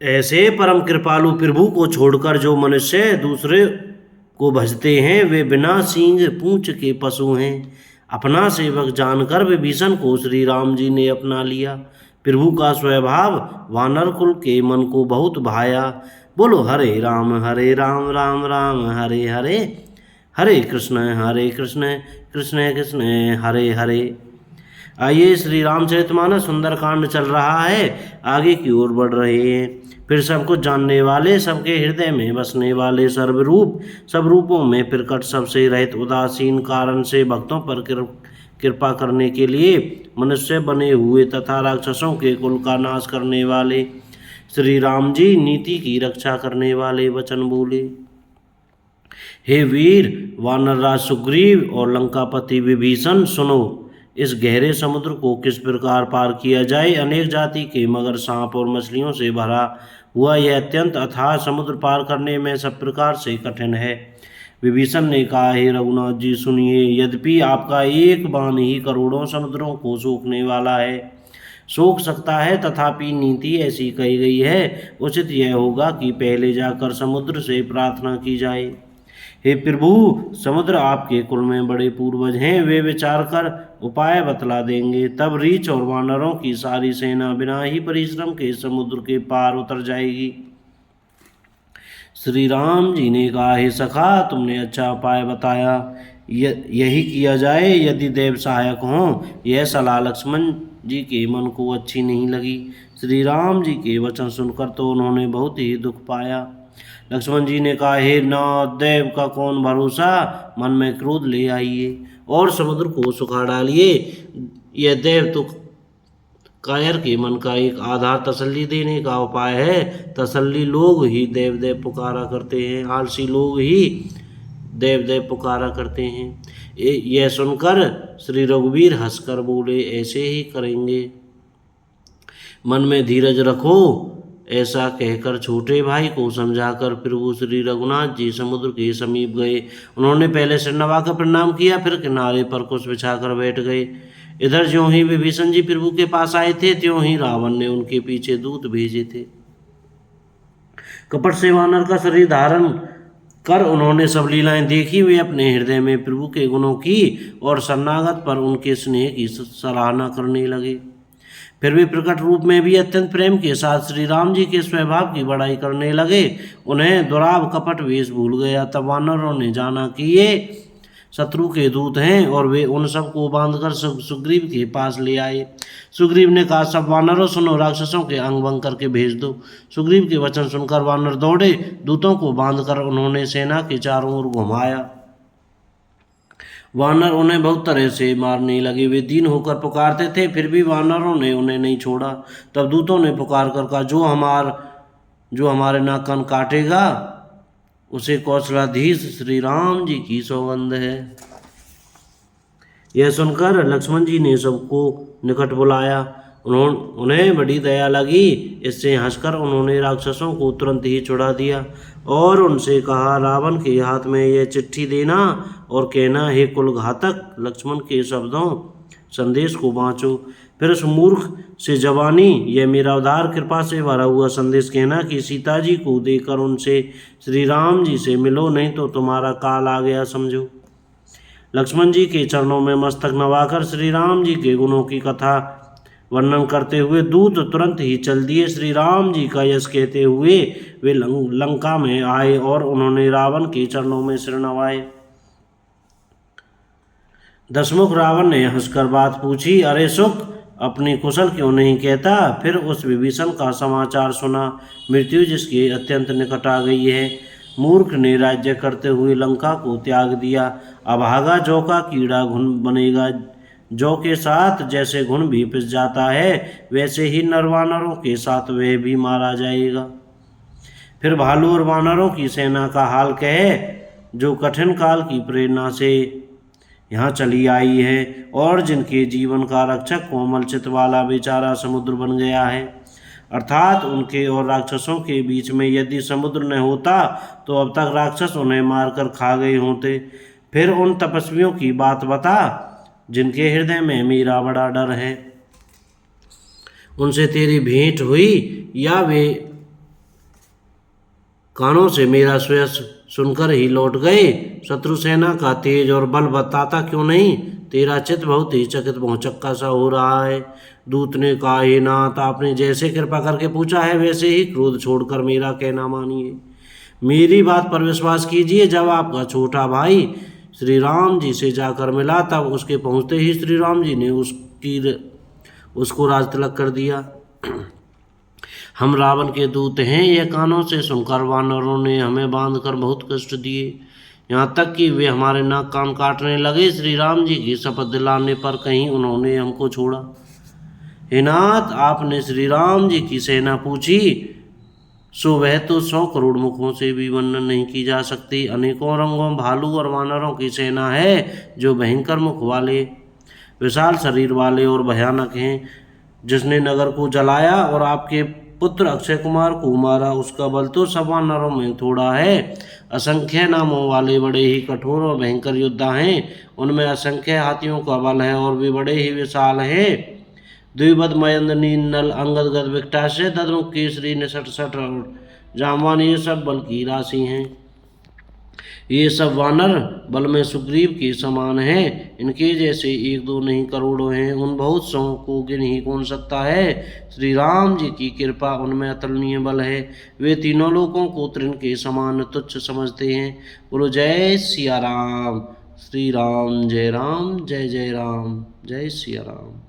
ऐसे परम कृपालु प्रभु को छोड़कर जो मनुष्य दूसरे को भजते हैं वे बिना सींग पूंछ के पशु हैं। अपना सेवक जानकर विभीषण को श्री राम जी ने अपना लिया। प्रभु का स्वभाव वानर कुल के मन को बहुत भाया। बोलो हरे राम राम राम हरे हरे, हरे कृष्ण कृष्ण कृष्ण हरे हरे। आइए श्री रामचरितमानस सुंदरकांड चल रहा है, आगे की ओर बढ़ रहे हैं। फिर सब कुछ जानने वाले, सबके हृदय में बसने वाले, सर्वरूप सब रूपों में प्रकट, सबसे रहित, उदासीन कारण से भक्तों पर कृपा करने के लिए मनुष्य बने हुए तथा राक्षसों के कुल का नाश करने वाले श्री राम जी नीति की रक्षा करने वाले वचन बोले। हे वीर वानरराज सुग्रीव और लंकापति विभीषण, सुनो। इस गहरे समुद्र को किस प्रकार पार किया जाए। अनेक जाति के मगर, सांप और मछलियों से भरा हुआ यह अत्यंत अथाह समुद्र पार करने में सब प्रकार से कठिन है। विभीषण ने कहा, हे रघुनाथ जी सुनिए, यद्यपि आपका एक बाण ही करोड़ों समुद्रों को सोखने वाला है, सोख सकता है, तथापि नीति ऐसी कही गई है, उचित यह होगा कि पहले जाकर समुद्र से प्रार्थना की जाए। हे प्रभु, समुद्र आपके कुल में बड़े पूर्वज हैं, वे विचार कर उपाय बतला देंगे। तब रीछ और वानरों की सारी सेना बिना ही परिश्रम के समुद्र के पार उतर जाएगी। श्री राम जी ने कहा, हे सखा, तुमने अच्छा उपाय बताया, यही किया जाए। यदि देव सहायक हों। यह सलाह लक्ष्मण जी के मन को अच्छी नहीं लगी। श्री राम जी के वचन सुनकर तो उन्होंने बहुत ही दुख पाया। लक्ष्मण जी ने कहा, हे नाथ, देव का कौन भरोसा, मन में क्रोध ले आइए और समुद्र को सुखा डालिए। यह देव तो कायर के मन का एक आधार तसल्ली देने का उपाय है। तसल्ली लोग ही देव देव पुकारा करते हैं, आलसी लोग ही देव देव पुकारा करते हैं। यह सुनकर श्री रघुवीर हंसकर बोले, ऐसे ही करेंगे, मन में धीरज रखो। ऐसा कहकर छोटे भाई को समझाकर प्रभु श्री रघुनाथ जी समुद्र के समीप गए। उन्होंने पहले सिर नवाकर प्रणाम किया, फिर किनारे पर कुछ बिछाकर बैठ गए। इधर ज्यों ही विभीषण जी प्रभु के पास आए थे, त्यों ही रावण ने उनके पीछे दूत भेजे थे। कपट से वानर का शरीर धारण कर उन्होंने सब लीलाएं देखी। वे अपने हृदय में प्रभु के गुणों की और शरणागत पर उनके स्नेह की सराहना करने लगे। फिर वे प्रकट रूप में भी अत्यंत प्रेम के साथ श्री राम जी के स्वभाव की बड़ाई करने लगे। उन्हें दुराब कपट वेश भूल गया। तब वानरों ने जाना कि ये शत्रु के दूत हैं और वे उन सबको बांधकर सुग्रीव के पास ले आए। सुग्रीव ने कहा, सब वानरों सुनो, राक्षसों के अंग भंग करके भेज दो। सुग्रीव के वचन सुनकर वानर दौड़े। दूतों को बांधकर उन्होंने सेना के चारों ओर घुमाया। वानर उन्हें बहुत तरह से मारने लगे। वे दीन होकर पुकारते थे, फिर भी वानरों ने उन्हें नहीं छोड़ा। तब दूतों ने पुकार कर कहा, जो हमारे नाक कान काटेगा उसे कौशलाधीश श्री राम जी की सौगंध है। यह सुनकर लक्ष्मण जी ने सबको निकट बुलाया। उन्हें बड़ी दया लगी। इससे हंसकर उन्होंने राक्षसों को तुरंत ही छुड़ा दिया और उनसे कहा, रावण के हाथ में यह चिट्ठी देना और कहना, हे कुल घातक, लक्ष्मण के शब्दों संदेश को बाँचो। फिर उस मूर्ख से जवानी यह मेरा उदार कृपा से भरा हुआ संदेश कहना कि सीता जी को देकर उनसे श्री राम जी से मिलो, नहीं तो तुम्हारा काल आ गया समझो। लक्ष्मण जी के चरणों में मस्तक नवाकर श्री राम जी के गुणों की कथा वर्णन करते हुए दूत तुरंत ही चल दिए। श्री राम जी का यश कहते हुए वे लंका में आए और उन्होंने रावण के चरणों में सिर नवाए। दशमुख रावण ने हंसकर बात पूछी, अरे सुख, अपनी कुशल क्यों नहीं कहता। फिर उस विभीषण का समाचार सुना, मृत्यु जिसके अत्यंत निकट आ गई है। मूर्ख ने राज्य करते हुए लंका को त्याग दिया। अभागा जौ का कीड़ा घुन बनेगा। जौ के साथ जैसे घुन भी पिस जाता है, वैसे ही नरवानरों के साथ वह भी मारा जाएगा। फिर भालू और वानरों की सेना का हाल कहे, जो कठिन काल की प्रेरणा से यहाँ चली आई है और जिनके जीवन का रक्षक कोमल चित वाला बेचारा समुद्र बन गया है। अर्थात उनके और राक्षसों के बीच में यदि समुद्र न होता तो अब तक राक्षस उन्हें मारकर खा गए होते। फिर उन तपस्वियों की बात बता जिनके हृदय में मेरा बड़ा डर है। उनसे तेरी भेंट हुई या वे कानों से मेरा श्रेयस सुनकर ही लौट गए। शत्रु सेना का तेज और बल बताता क्यों नहीं? तेरा चित्त बहुत ही चकित भौचक्का सा हो रहा है। दूत ने कहा, हे नाथ, आपने जैसे कृपा करके पूछा है वैसे ही क्रोध छोड़कर मेरा कहना मानिए। मेरी बात पर विश्वास कीजिए। जब आपका छोटा भाई श्री राम जी से जाकर मिला तब उसके पहुंचते ही श्री राम जी ने उसको राज तिलक कर दिया। हम रावण के दूत हैं, यह कानों से सुनकर वानरों ने हमें बांधकर बहुत कष्ट दिए, यहाँ तक कि वे हमारे नाक कान काटने लगे। श्री राम जी की शपथ दिलाने पर कहीं उन्होंने हमको छोड़ा। हे नाथ, आपने श्री राम जी की सेना पूछी, सो वह तो 100 करोड़ मुखों से भी वर्णन नहीं की जा सकती। अनेकों रंगों भालू और वानरों की सेना है जो भयंकर मुख वाले, विशाल शरीर वाले और भयानक हैं। जिसने नगर को जलाया और आपके पुत्र अक्षय कुमार को मारा, उसका बल तो सब वानरों में थोड़ा है। असंख्य नामों वाले बड़े ही कठोर और भयंकर योद्धा हैं, उनमें असंख्य हाथियों का बल है और वे बड़े ही विशाल हैं। द्विपद मयंद नील अंगद गद विकटाशय ददमुख केसरी निसट सट और जामवान, ये सब बल की राशि हैं। ये सब वानर बल में सुग्रीव के समान हैं। इनके जैसे एक दो नहीं करोड़ों हैं। उन बहुत सौ को गिन ही कौन सकता है। श्री राम जी की कृपा उनमें अतुलनीय बल है। वे तीनों लोगों को तृण के समान तुच्छ समझते हैं। बोलो जय सिया राम। श्री राम जय राम, जय जय राम, जय सिया राम।